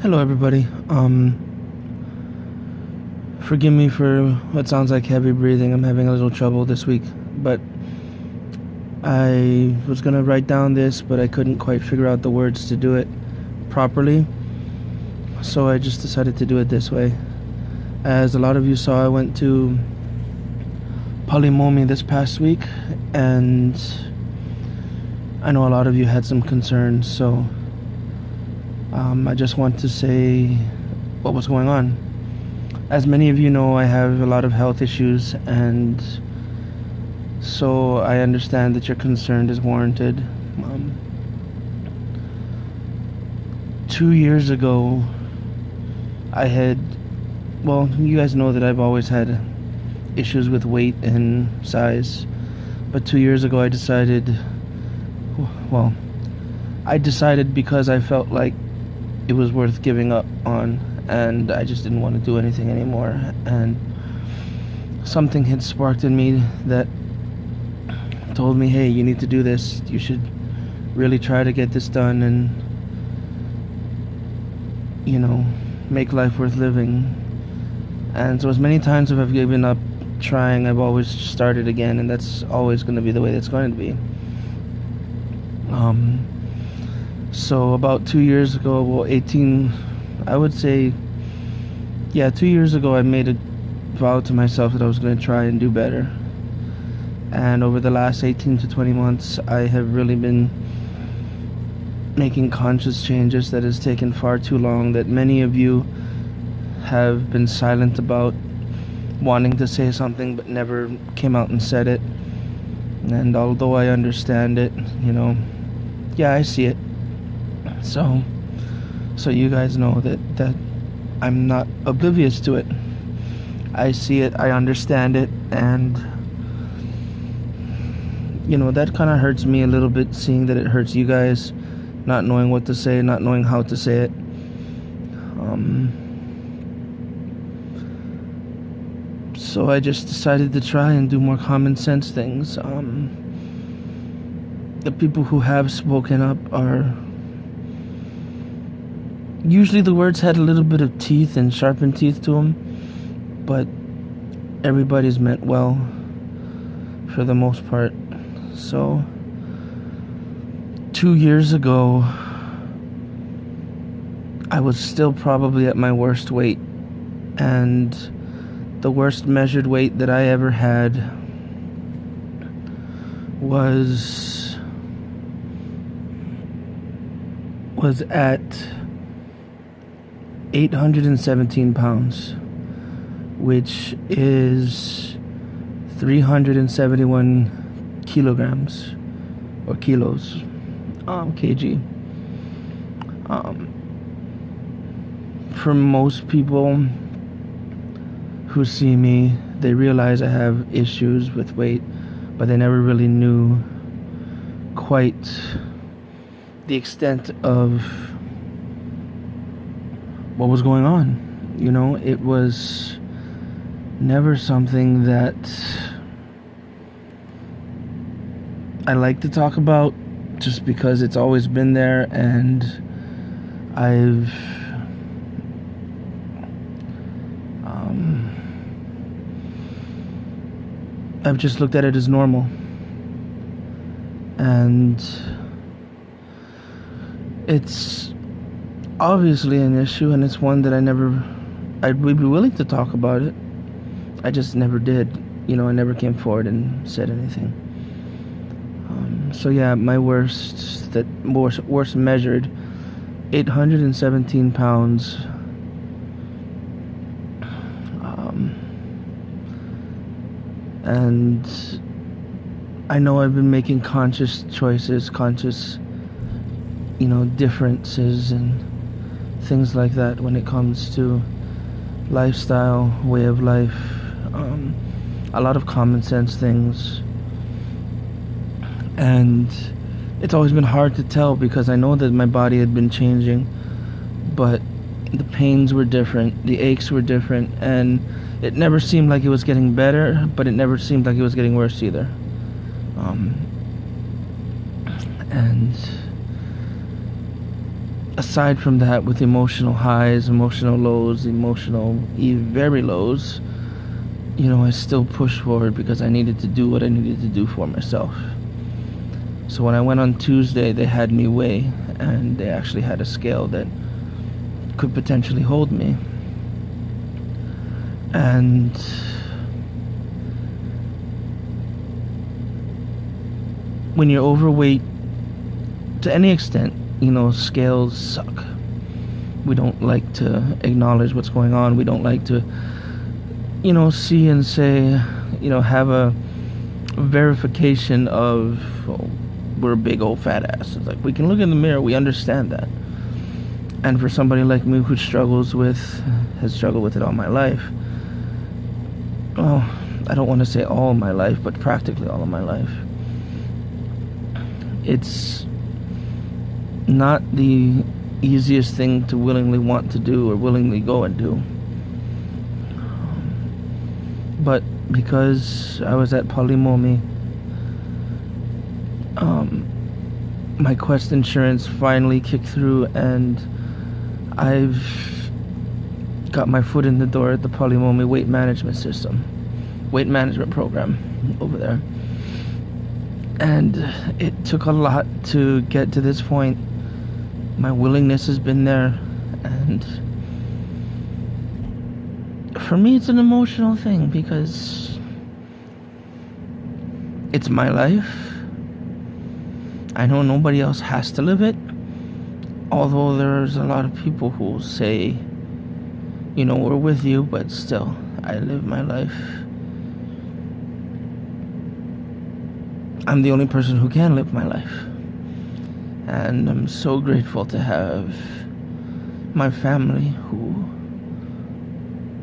Hello, everybody. Forgive me for what sounds like heavy breathing. I'm having a little trouble this week, but I was gonna write down this, but I couldn't quite figure out the words to do it properly, so I just decided to do it this way. As a lot of you saw, I went to Polymomi this past week, and I know a lot of you had some concerns, so I just want to say what was going on. As many of you know, I have a lot of health issues, and so I understand that your concern is warranted. 2 years ago, you guys know that I've always had issues with weight and size, but 2 years ago I decided because I felt like it was worth giving up on, and I just didn't want to do anything anymore, and something had sparked in me that told me, hey, you need to do this, you should really try to get this done and make life worth living. And so as many times as I've given up trying, I've always started again, and that's always going to be the way that's going to be. So about 2 years ago, 2 years ago, I made a vow to myself that I was going to try and do better. And over the last 18 to 20 months, I have really been making conscious changes that has taken far too long, that many of you have been silent about, wanting to say something but never came out and said it. And although I understand it, I see it. So you guys know that I'm not oblivious to it. I see it, I understand it, and that kind of hurts me a little bit, seeing that it hurts you guys, not knowing what to say, not knowing how to say it. So I just decided to try and do more common sense things. The people who have spoken up are usually, the words had a little bit of teeth and sharpened teeth to them, but everybody's meant well for the most part. So 2 years ago, I was still probably at my worst weight, and the worst measured weight that I ever had was at 817 pounds, which is 371 kilograms or kilos, kg. For most people who see me, they realize I have issues with weight, but they never really knew quite the extent of what was going on. It was never something that I like to talk about, just because it's always been there, and I've just looked at it as normal, and it's obviously an issue, and it's one that I'd be willing to talk about it. I just never did. I never came forward and said anything. My worst measured, 817 pounds. And I know I've been making conscious choices, differences and things like that when it comes to lifestyle, way of life, a lot of common sense things. And it's always been hard to tell, because I know that my body had been changing, but the pains were different, the aches were different, and it never seemed like it was getting better, but it never seemed like it was getting worse either. And aside from that, with emotional highs, emotional lows, very lows, I still pushed forward because I needed to do what I needed to do for myself. So when I went on Tuesday, they had me weigh, and they actually had a scale that could potentially hold me. And when you're overweight to any extent, scales suck. We don't like to acknowledge what's going on. We don't like to, see and say, have a verification of, we're a big old fat ass. It's like, we can look in the mirror, we understand that. And for somebody like me who has struggled with it all my life, well, I don't want to say all my life, but practically all of my life, it's not the easiest thing to willingly want to do or willingly go and do. But because I was at Polimomi, my Quest insurance finally kicked through, and I've got my foot in the door at the Polimomi weight management program over there. And it took a lot to get to this point. My willingness has been there, and for me it's an emotional thing because it's my life. I know nobody else has to live it, although there's a lot of people who will say, we're with you, but still, I live my life. I'm the only person who can live my life. And I'm so grateful to have my family who,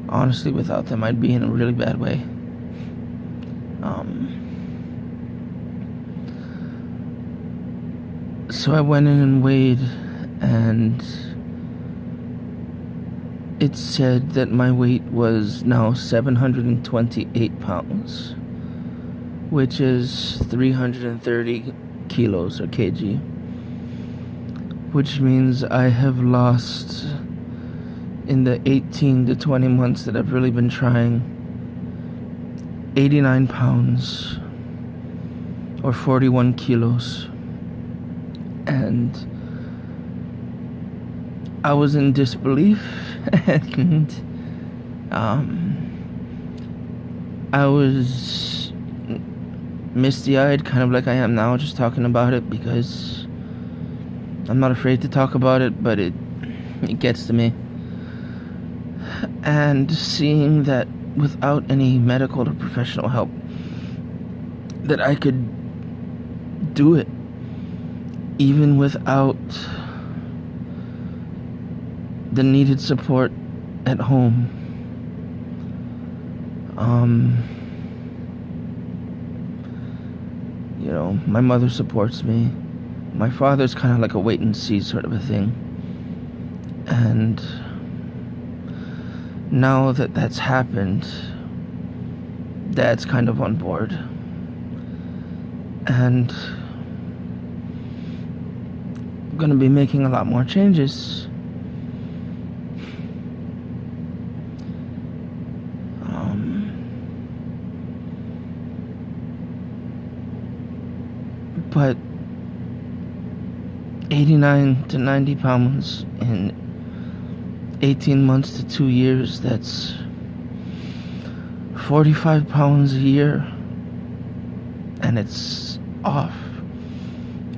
honestly, without them, I'd be in a really bad way. So I went in and weighed, and it said that my weight was now 728 pounds, which is 330 kilos or kg, which means I have lost, in the 18 to 20 months that I've really been trying, 89 pounds or 41 kilos. And I was in disbelief, and I was misty-eyed, kind of like I am now, just talking about it, because I'm not afraid to talk about it, but it gets to me. And seeing that without any medical or professional help, that I could do it, even without the needed support at home. My mother supports me. My father's kind of like a wait and see sort of a thing. And now that that's happened, Dad's kind of on board. And I'm gonna be making a lot more changes. But 89 to 90 pounds in 18 months to 2 years, that's 45 pounds a year, and it's off.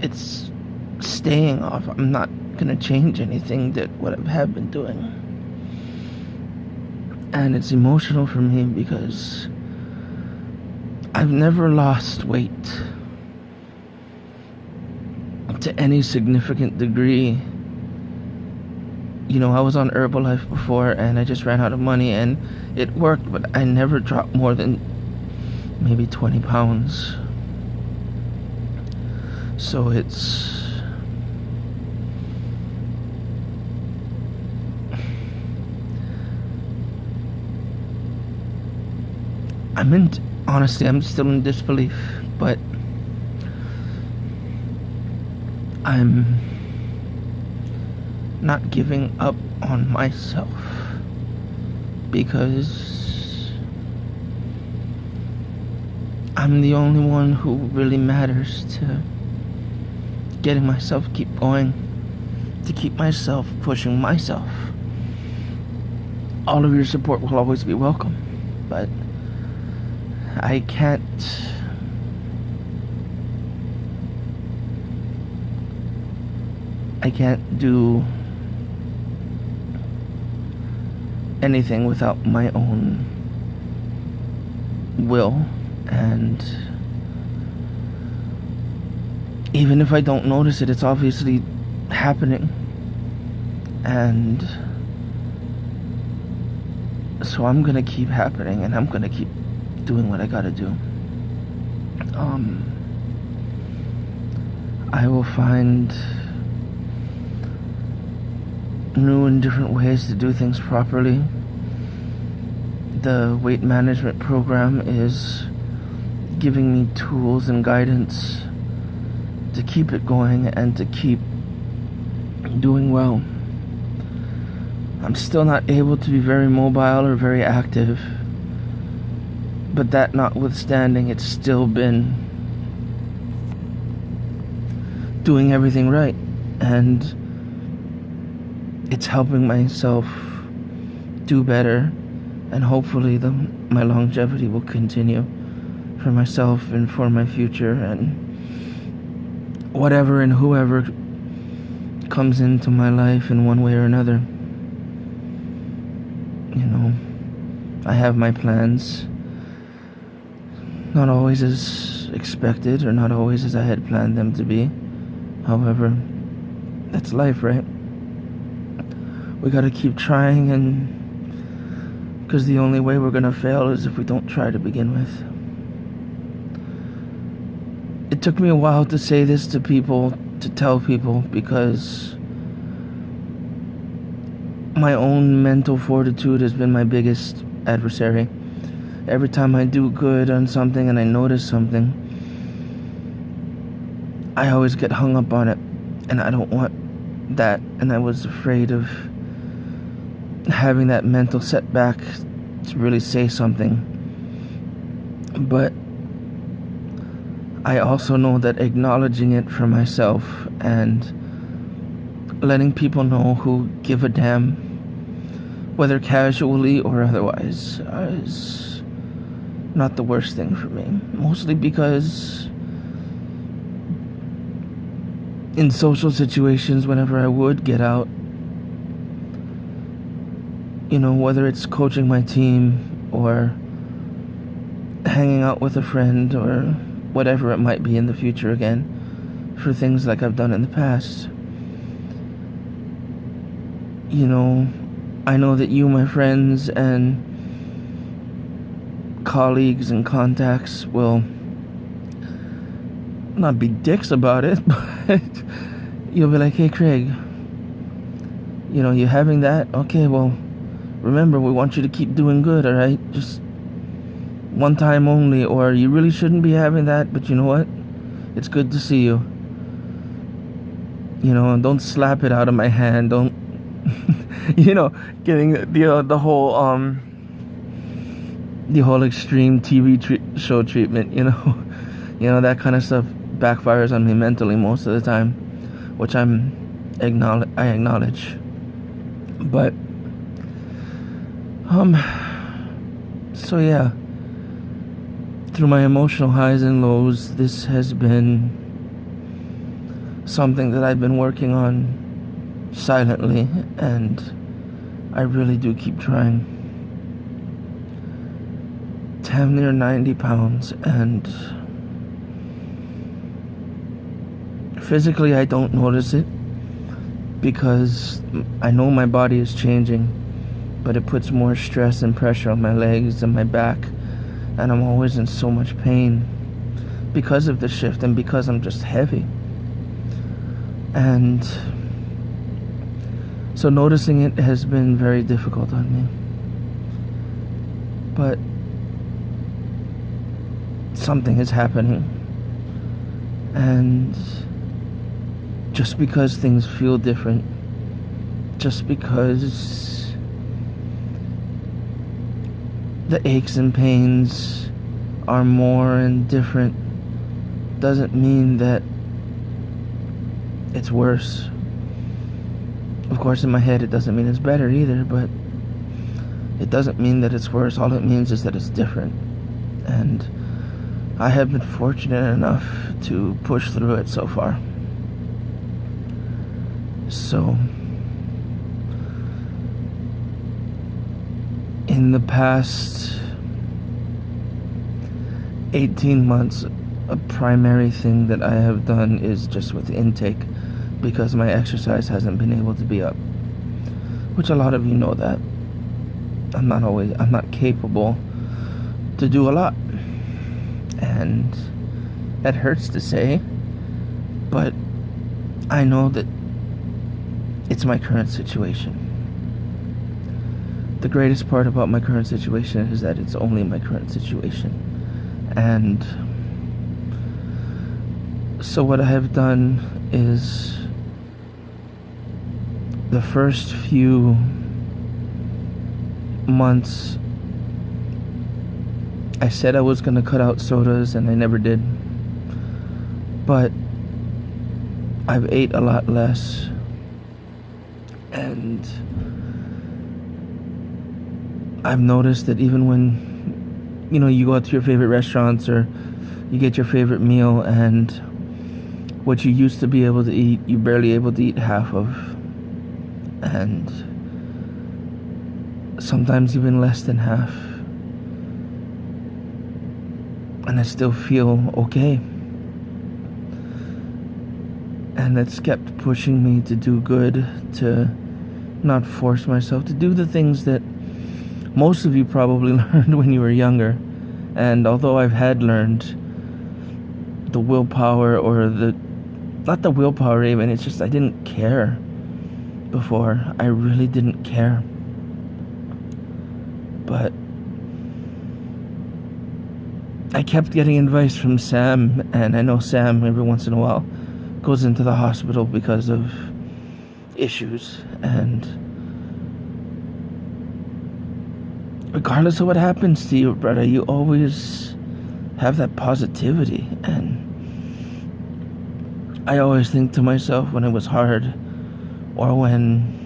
It's staying off. I'm not gonna change anything that what I have been doing. And it's emotional for me because I've never lost weight to any significant degree. I was on Herbalife before, and I just ran out of money, and it worked, but I never dropped more than maybe 20 pounds. So honestly, I'm still in disbelief, but I'm not giving up on myself, because I'm the only one who really matters to getting myself keep going, to keep myself pushing myself. All of your support will always be welcome, but I can't do anything without my own will, and even if I don't notice it, it's obviously happening. And so I'm gonna keep happening, and I'm gonna keep doing what I gotta do. I will find new and different ways to do things properly. The weight management program is giving me tools and guidance to keep it going and to keep doing well. I'm still not able to be very mobile or very active, but that notwithstanding, it's still been doing everything right, and it's helping myself do better, and hopefully my longevity will continue for myself and for my future, and whatever and whoever comes into my life in one way or another. You know, I have my plans, not always as expected or not always as I had planned them to be. However, that's life, right? We gotta keep trying, and because the only way we're gonna fail is if we don't try to begin with. It took me a while to say this to people, to tell people, because my own mental fortitude has been my biggest adversary. Every time I do good on something and I notice something, I always get hung up on it, and I don't want that, and I was afraid of having that mental setback to really say something. But I also know that acknowledging it for myself and letting people know who give a damn, whether casually or otherwise, is not the worst thing for me. Mostly because in social situations, whenever I would get out, you know, whether it's coaching my team or hanging out with a friend or whatever it might be in the future again, for things like I've done in the past, you know, I know that you, my friends and colleagues and contacts, will not be dicks about it, but you'll be like, hey Craig, you know, you having that? Okay, well, remember, we want you to keep doing good, alright? Just one time only, or you really shouldn't be having that, but you know what? It's good to see you. You know, and don't slap it out of my hand, don't, you know, getting the whole extreme TV show treatment, you know? You know, that kind of stuff backfires on me mentally most of the time, which I acknowledge. But so yeah, through my emotional highs and lows, this has been something that I've been working on silently, and I really do keep trying. Damn near 90 pounds, and physically I don't notice it because I know my body is changing, but it puts more stress and pressure on my legs and my back, and I'm always in so much pain because of the shift and because I'm just heavy. And so noticing it has been very difficult on me, but something is happening, and just because things feel different just because the aches and pains are more and different doesn't mean that it's worse. Of course, in my head, it doesn't mean it's better either, but it doesn't mean that it's worse. All it means is that it's different. And I have been fortunate enough to push through it so far. So, in the past 18 months, a primary thing that I have done is just with intake, because my exercise hasn't been able to be up, which a lot of you know that I'm not capable to do a lot, and that hurts to say, but I know that it's my current situation. The greatest part about my current situation is that it's only my current situation. And so what I have done is, the first few months I said I was going to cut out sodas, and I never did. But I've ate a lot less. And I've noticed that even when, you go out to your favorite restaurants or you get your favorite meal, and what you used to be able to eat, you're barely able to eat half of. And sometimes even less than half. And I still feel okay. And that's kept pushing me to do good, to not force myself to do the things that most of you probably learned when you were younger. And although I've had learned the willpower, or not the willpower even, it's just I didn't care before. I really didn't care. But I kept getting advice from Sam, and I know Sam every once in a while goes into the hospital because of issues, and regardless of what happens to you, brother, you always have that positivity. And I always think to myself, when it was hard, or when